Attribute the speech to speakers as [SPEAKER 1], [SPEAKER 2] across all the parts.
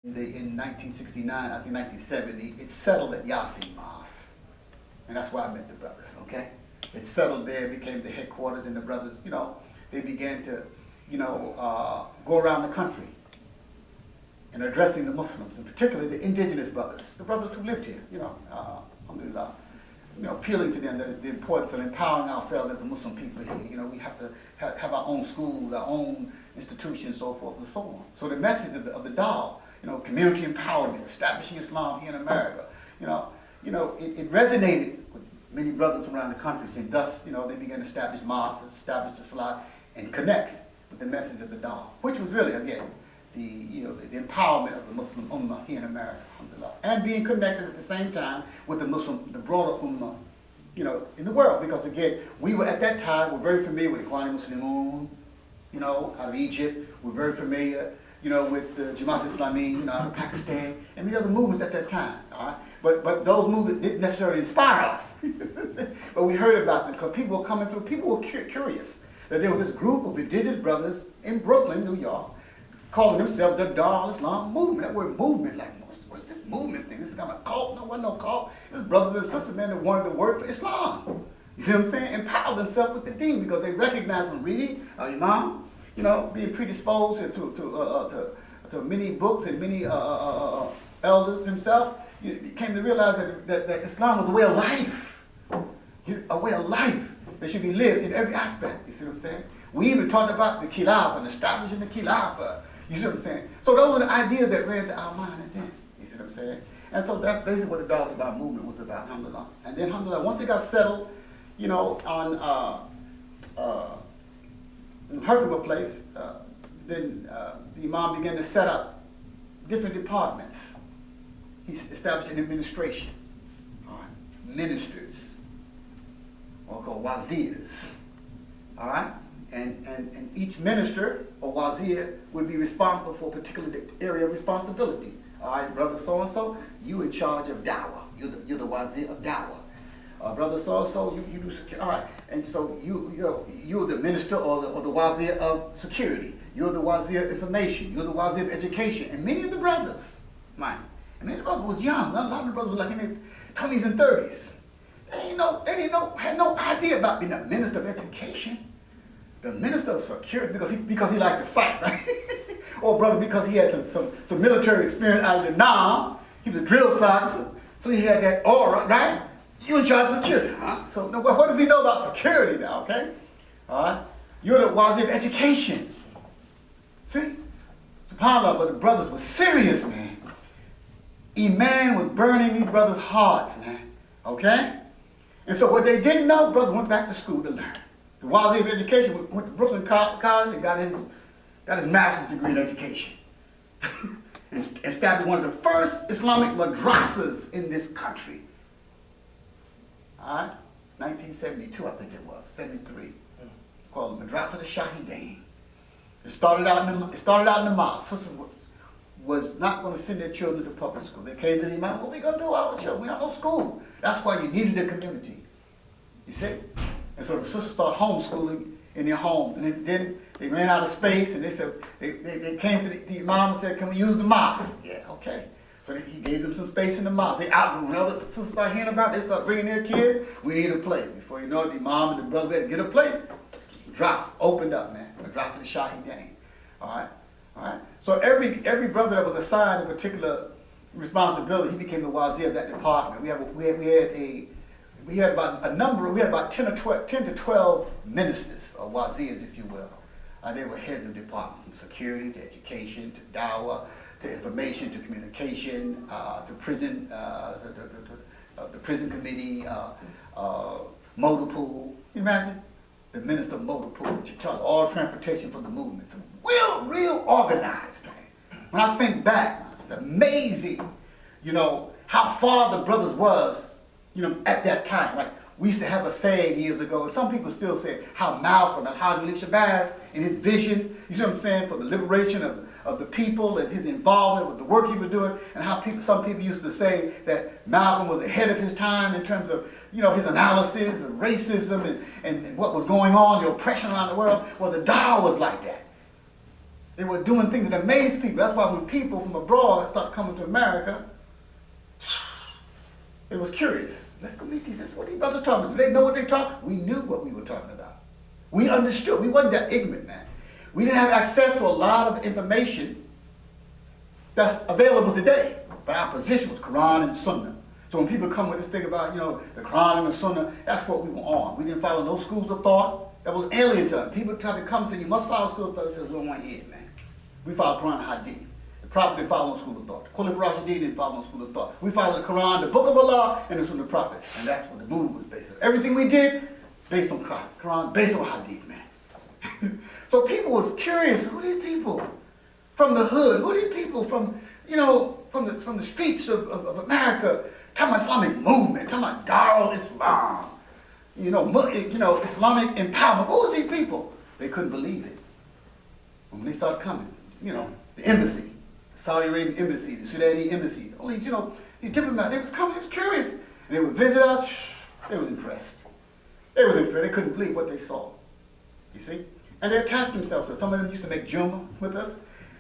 [SPEAKER 1] In 1969, I think 1970, it settled at Yasin Mosque. And that's where I met the brothers, okay? It settled there, became the headquarters, and the brothers, they began to, go around the country and addressing the Muslims, and particularly the indigenous brothers, the brothers who lived here, alhamdulillah, appealing to them the importance of empowering ourselves as a Muslim people here. We have to have our own schools, our own institutions, so forth and so on. So the message of the Dawah, community empowerment, establishing Islam here in America, it resonated with many brothers around the country, and thus, they began to establish mosques, establish the Salat, and connect with the message of the Dawah, which was really, again, the empowerment of the Muslim Ummah here in America, alhamdulillah, and being connected at the same time with the broader Ummah, in the world, because again, we were at that time, we're very familiar with Ikhwan Muslimun, out of Egypt, we're very familiar, with the Jamaat Islami, out of Pakistan, and many other movements at that time, all right? But those movements didn't necessarily inspire us. But we heard about them because people were coming through, people were curious that there was this group of indigenous brothers in Brooklyn, New York, calling themselves the Dar al-Islam movement. That word movement, like, what's this movement thing? This is kind of a cult? No, it wasn't no cult. It was brothers and sisters, man, that wanted to work for Islam. You see what I'm saying? Empower themselves with the deen because they recognized from reading Imam, being predisposed to many books and many elders himself, he came to realize that Islam was a way of life. A way of life that should be lived in every aspect. You see what I'm saying? We even talked about the Khilafah and establishing the Khilafah. You see what I'm saying? So those were the ideas that ran through our mind then. You see what I'm saying? And so that's basically what the Dawah Islam movement was about, alhamdulillah. And then, alhamdulillah, once it got settled, on in Herkimer Place, then the Imam began to set up different departments. He established an administration, all right, ministers, or called wazirs, all right? And each minister or wazir would be responsible for a particular area of responsibility. All right, brother so-and-so, you in charge of dawah. You're the wazir of dawah. Brother so-and-so, you do security. All right, and so you're the minister or the wazir of security. You're the wazir of information. You're the wazir of education. And many of the brothers, and many of the brothers was young. A lot of the brothers were like in their 20s and 30s. Had no idea about being a minister of education. The minister of security, because he liked to fight, right? Or brother, because he had some military experience out of the Nam. He was a drill sergeant, so he had that aura, right? You in charge of security, huh? So what does he know about security now, okay? All right? You're the wazir of education. See? SubhanAllah, but the brothers were serious, man. Iman was burning these brothers' hearts, man. Okay? And so what they didn't know, brothers went back to school to learn. The wazir of education went to Brooklyn College and got his master's degree in education. And established one of the first Islamic madrasas in this country. All right? 1972, I think it was, 73. It's called the Madrasa al-Shahidain. It started out in the mosque. Sisters was not going to send their children to public school. They came to the Imam, what are we going to do with our children? We have no school. That's why you needed a community. You see? And so the sisters started homeschooling in their homes. And then they ran out of space, and they said, they came to the Imam and said, can we use the mosque? Yeah, okay. So he gave them some space in the mosque. They outgrew. When other sisters start hearing about it, they start bringing their kids. We need a place. Before you know it, the Imam and the brother had to get a place. Drops opened up, man. Madrasa al-Shahidain. All right? All right? So every brother that was assigned a particular responsibility, he became the wazir of that department. We had about 10 to 12 ministers, or wazirs, if you will. They were heads of department, from security to education to dawah to information to communication to prison, the prison committee, motor pool. You imagine? The minister of motor pool, in charge of all transportation for the movement. So real organized, man. When I think back, it's amazing, how far the brothers was, at that time. Like, we used to have a saying years ago, and some people still say how Malcolm and how Shabazz in his vision, you see what I'm saying, for the liberation of the people and his involvement with the work he was doing, and how some people used to say that Malcolm was ahead of his time in terms of, his analysis of racism and what was going on, the oppression around the world. Well, the Dawah was like that. They were doing things that amazed people. That's why when people from abroad started coming to America, it was curious. Let's go meet these. That's what these brothers talking about. Do they know what they're talking? We knew what we were talking about. We understood. We wasn't that ignorant, man. We didn't have access to a lot of information that's available today. But our position was Quran and Sunnah. So when people come with this thing about, the Quran and the Sunnah, that's what we were on. We didn't follow no schools of thought. That was alien to us. People tried to come and say, you must follow schools of thought. We said, we don't want to hear it, man. We follow Quran and Hadith. The Prophet didn't follow no school of thought. The Khulaf Rashidin didn't follow no school of thought. We followed the Quran, the Book of Allah, and the Sunnah of the Prophet. And that's what the movement was based on. Everything we did, based on Quran, based on Hadith, man. So people was curious, who are these people? From the hood, who are these people from, from the streets of America, talking about Islamic movement, talking about Darul Islam, Islamic empowerment. Who was these people? They couldn't believe it. When they started coming, the embassy, the Saudi Arabian embassy, the Sudanese embassy, all these, these diplomats, they was coming, they was curious. And they would visit us, they was impressed. They couldn't believe what they saw. You see? And they attached themselves to it. Some of them used to make Jummah with us.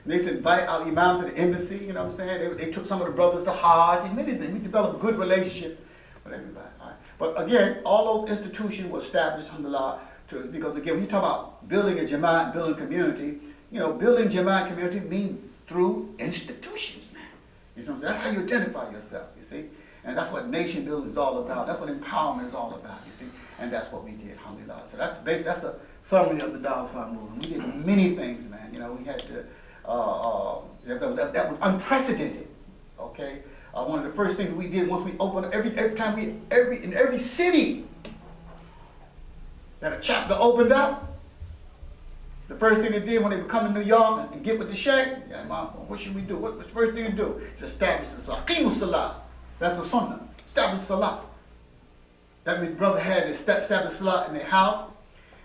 [SPEAKER 1] And they used to invite our imam to the embassy, you know what I'm saying? They took some of the brothers to Hajj, and many things. We developed a good relationship with everybody. All right? But again, all those institutions were established, alhamdulillah, because again, when you talk about building a Jama'at, building community, building Jama'at community means through institutions, man. You know what I'm saying? That's how you identify yourself, you see? And that's what nation building is all about. That's what empowerment is all about, you see? And that's what we did, alhamdulillah. So that's a summary of the Darul Islam movement. We did many things, man. We had to, that was unprecedented, okay? One of the first things we did once we opened, in every city that a chapter opened up, the first thing they did when they would come to New York and get with the sheikh, yeah, Mom, what should we do? What's the first thing to do? To establish the salah. Qimu salah. That's the sunnah. Establish salah. That means brother had to establish salah in their house.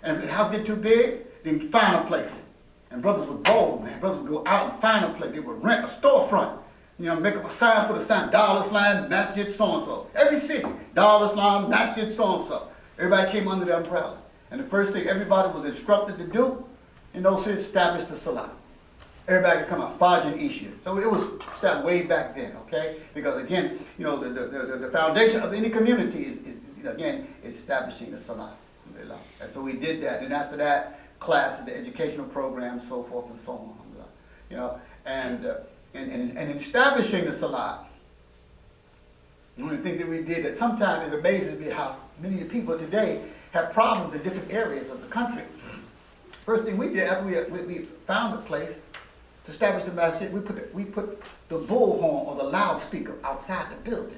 [SPEAKER 1] And if the house get too big, then find a place. And brothers were bold, man. Brothers would go out and find a place. They would rent a storefront. Make up a sign, put a sign, Darul Islam, Masjid so-and-so. Every city, Darul Islam, Masjid so-and-so. Everybody came under the umbrella. And the first thing everybody was instructed to do in those cities, establish the salah. Everybody could come out, Fajr and Isha. So it was established way back then, okay? Because again, the foundation of any community is again, establishing the salah. And so we did that. And after that, classes, the educational programs, so forth and so on. And establishing the salah. One of the things that we did that sometimes it amazes me how many of the people today have problems in different areas of the country. First thing we did after we found a place to establish the masjid, we put the bullhorn or the loudspeaker outside the building.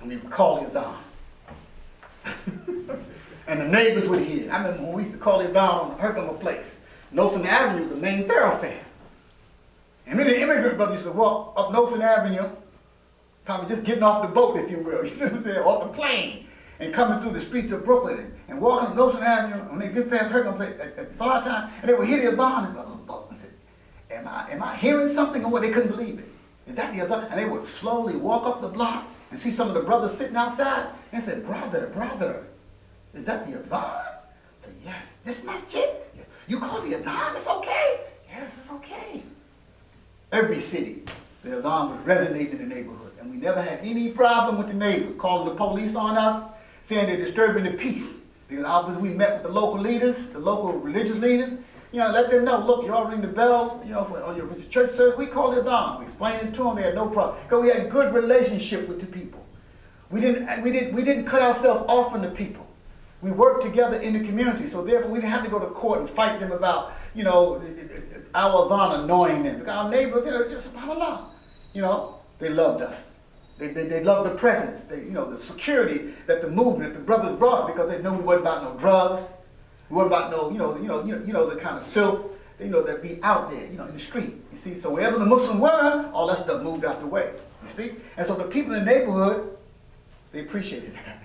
[SPEAKER 1] And we would call the adhan. And the neighbors would hear. I remember when we used to call the adhan on the Herkimer Place. Nosen Avenue was the main thoroughfare. And many immigrant brothers used to walk up Nosen Avenue, probably just getting off the boat, if you will, you see what I'm saying, off the plane, and coming through the streets of Brooklyn and walking up Nosen Avenue, when they get past Herkimer Place at Salah time, and they would hear the adhan and go, and say, am I hearing something? Or what? They couldn't believe it. Is that the adhan? And they would slowly walk up the block and see some of the brothers sitting outside and say, brother, is that the adhan? I said, yes. This masjid? Yeah. You call the adhan? It's okay. Yes, it's okay. Every city, the adhan was resonating in the neighborhood. And we never had any problem with the neighbors calling the police on us, saying they're disturbing the peace. Because obviously we met with the local leaders, the local religious leaders, let them know, look, you all ring the bells, for your church service, we call the adhan. We explained it to them, they had no problem. Because we had a good relationship with the people. We didn't cut ourselves off from the people. We worked together in the community, so therefore we didn't have to go to court and fight them about, our adhan annoying them. Because our neighbors, it's just subhanAllah. They loved us. They loved the presence, the security that the movement, that the brothers brought, because they knew we wasn't about no drugs, we wasn't about no, the kind of filth, that be out there, in the street. You see, so wherever the Muslims were, all that stuff moved out the way. You see, and so the people in the neighborhood, they appreciated that.